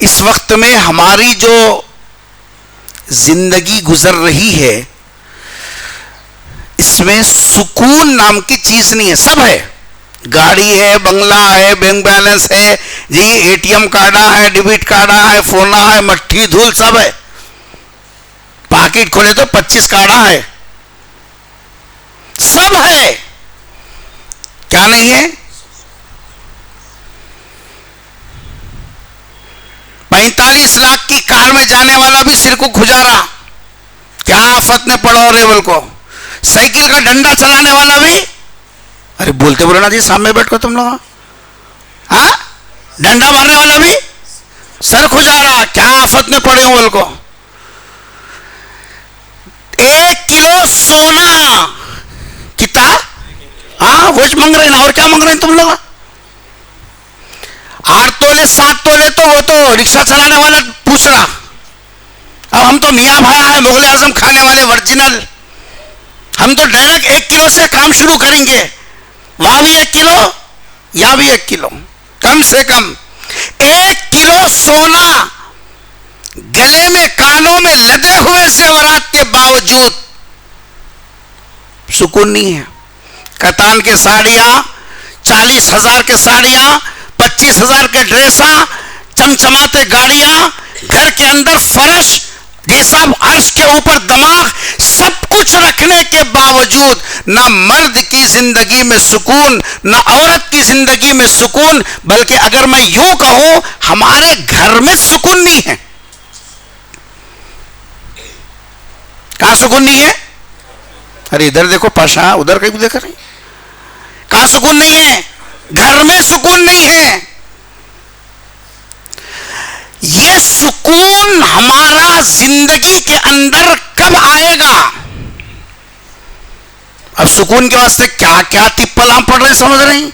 इस वक्त में हमारी जो जिंदगी गुजर रही है इसमें सुकून नाम की चीज नहीं है। सब है, गाड़ी है, बंगला है, बैंक बैलेंस है जी, एटीएम कार्डा है, डेबिट कार्डा है, फोना है, मट्ठी धूल सब है, पाकिट खोले तो 25 कार्डा है, सब है, क्या नहीं है? 45 लाख की कार में जाने वाला भी सिर को खुजारा, क्या आफत में पड़ो रेवल को। साइकिल का डंडा चलाने वाला भी, अरे बोलते बोलो ना जी, सामने बैठ कर तुम लोग, हाँ, डंडा मारने वाला भी सर खुजारा, क्या आफत में पड़े हो बोल को। 1 किलो सोना कितना, हाँ वो मंग रहे ना, और क्या मंग रहे हैं तुम लोग? 8 तोले 7 तोले तो वो तो रिक्शा चलाने वाला पूछ रहा। अब हम तो मियाँ भाया है, मुगल आजम खाने वाले ओरिजिनल, हम तो डायरेक्ट 1 किलो से काम शुरू करेंगे। वहां भी 1 किलो, यहां भी 1 किलो, कम से कम 1 किलो सोना गले में कानों में लदे हुए जेवरात के बावजूद सुकून नहीं है। कतान के साड़ियां, 40,000 के साड़ियां, 25,000 के ड्रेसा, चमचमाते गाड़ियां, घर के अंदर फर्श, ये सब अर्श के ऊपर दमाग, सब कुछ रखने के बावजूद ना मर्द की जिंदगी में सुकून, ना औरत की जिंदगी में सुकून, बल्कि अगर मैं यूं कहूं हमारे घर में सुकून नहीं है। कहां सुकून नहीं है? अरे इधर देखो पाशा, उधर कहीं देख रहे, कहां सुकून नहीं है? घर में सुकून नहीं है। ये सुकून हमारा जिंदगी के अंदर कब आएगा? अब सुकून के वास्ते क्या क्या तिप्पलां पड़ रहे, समझ रही?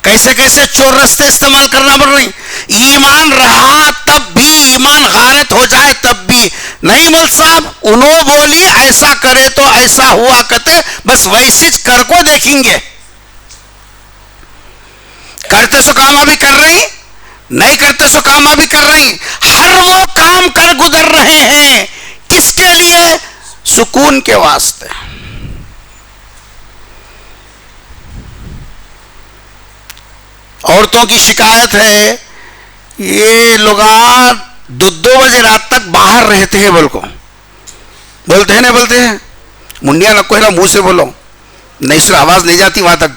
कैसे कैसे चोर रास्ते इस्तेमाल करना पड़ रही। ईमान रहा तब भी, ईमान गारत हो जाए तब भी नहीं। मल साहब उन्होंने बोली ऐसा करे तो ऐसा हुआ करते, बस वैसी कर को देखेंगे। करते सो कामा भी कर रही, नहीं करते सो कामा भी कर रही। हर वो काम कर गुजर रहे हैं, किसके लिए? सुकून के वास्ते। औरतों की शिकायत है, ये लोग 2 बजे रात तक बाहर रहते हैं, बोल को बोलते हैं ना, बोलते हैं मुंडिया नको है ना, मुंह से बोलो, नहीं सर आवाज नहीं जाती वहां तक।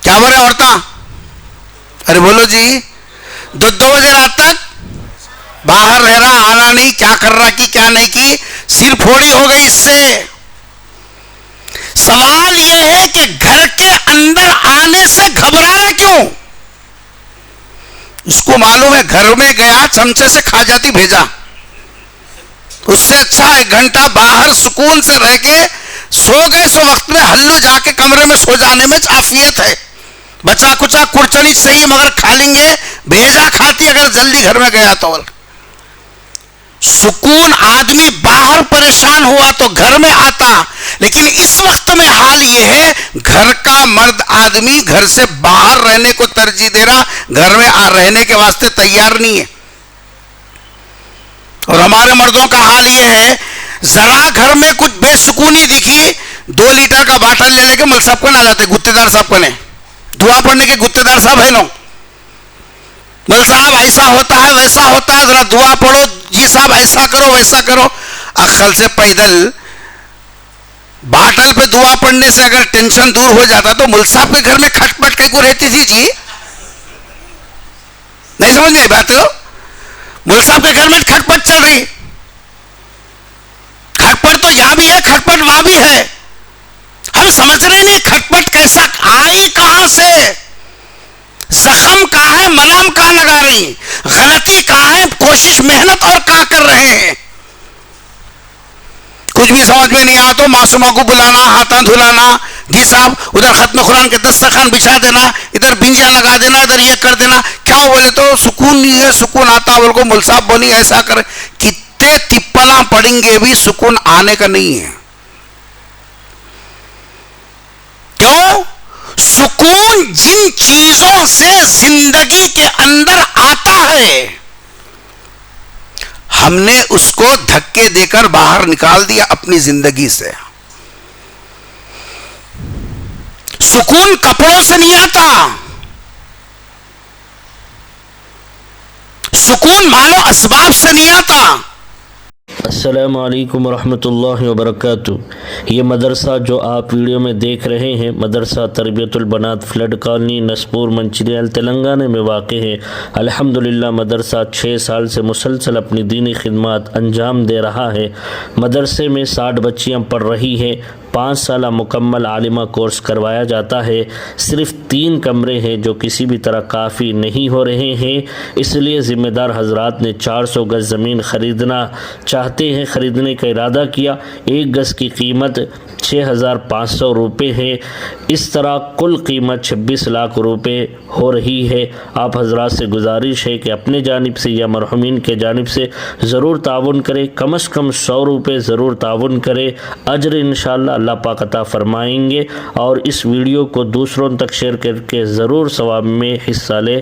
क्या बोले औरता? अरे बोलो जी, 2 बजे रात तक बाहर रह रहा, आना नहीं, क्या कर रहा की क्या नहीं की, सिर फोड़ी हो गई इससे। सवाल यह है कि घर के अंदर आने से घबरा रहे क्यों? उसको मालूम है घर में गया चमचे से खा जाती भेजा, उससे अच्छा 1 घंटा बाहर सुकून से रह के सो गए, सो वक्त में हल्लू जाके कमरे में सो जाने में आफियत है। बचा कुचा कुर्चनी सही मगर खा लेंगे, भेजा खाती अगर जल्दी घर में गया तो। सुकून आदमी बाहर परेशान हुआ तो घर में आता, लेकिन इस वक्त में हाल यह है घर का मर्द आदमी घर से बाहर रहने को तरजीह दे रहा, घर में रहने के वास्ते तैयार नहीं है। और हमारे मर्दों का हाल यह है, जरा घर में कुछ बेसुकूनी दिखी, 2 लीटर का बाटल ले लेके मल साहब को ना जाते, गुत्तेदार साहब को ने दुआ पढ़ने के गुत्तेदार साहब है नो, मल साहब ऐसा होता है वैसा होता है, जरा दुआ पढ़ो जी साहब, ऐसा करो वैसा करो। अक्ल से पैदल बाटल पे दुआ पढ़ने से अगर टेंशन दूर हो जाता तो मुल साहब के घर में खटपट कहीं को रहती थी जी? नहीं समझ गई बात? मुल साहब के घर में खटपट चल रही, खटपट तो यहां भी है, खटपट वहां भी है। हम समझ रहे नहीं खटपट कैसा आई, कहां से, जख्म कहां है, मलहम कहां लगा रही, गलती कहां है, कोशिश मेहनत और कहां कर रहे हैं। कुछ भी समझ में नहीं आ तो मासूमा को बुलाना, हाथा धुलाना, जी साहब उधर खत्म कुरान के दस्तरखान बिछा देना, इधर बिंजिया लगा देना, इधर ये कर देना। क्या बोले तो सुकून नहीं है, सुकून आता बोल को मुल साहब बोली ऐसा कर। कितने तिप्पला पड़ेंगे भी सुकून आने का नहीं है। क्यों? सुकून जिन चीजों से जिंदगी के अंदर आता है, हमने उसको धक्के देकर बाहर निकाल दिया अपनी जिंदगी से। सुकून कपड़ों से नहीं आता, सुकून मालो असबाब से नहीं आता। अस्सलामु अलैकुम वरहमतुल्लाहि वबरकातुह। ये मदरसा जो आप वीडियो में देख रहे हैं, मदरसा तरबियतुल बनात फ्लड कॉलोनी नसपुर मंचिरियल तेलंगाना में वाक़ है। अल्हम्दुलिल्लाह मदरसा 6 साल से मुसलसल अपनी दीनी खिदमत अंजाम दे रहा है। मदरसे में 60 बच्चियाँ पढ़ रही हैं। 5 साल मुकम्मल आलिमा कोर्स करवाया जाता है। सिर्फ 3 कमरे हैं जो किसी भी तरह काफ़ी नहीं हो रहे हैं, इसलिए ज़िम्मेदार हजरात ने 400 गज़ ज़मीन ख़रीदना चाहते हैं, ख़रीदने का इरादा किया। 1 गज़ की कीमत 6,500 रुपये है। इस तरह कुल कीमत 26 लाख रुपए हो रही है। आप हजरात से गुजारिश है कि अपने जानिब से या मरहुमीन के जानिब से ज़रूर ताउन करें, कम से कम 100 रुपये ज़रूर ताउन करें। अजर इंशाअल्लाह अल्लाह पाक अता फरमाएंगे। और इस वीडियो को दूसरों तक शेयर करके ज़रूर सवाब में हिस्सा लें।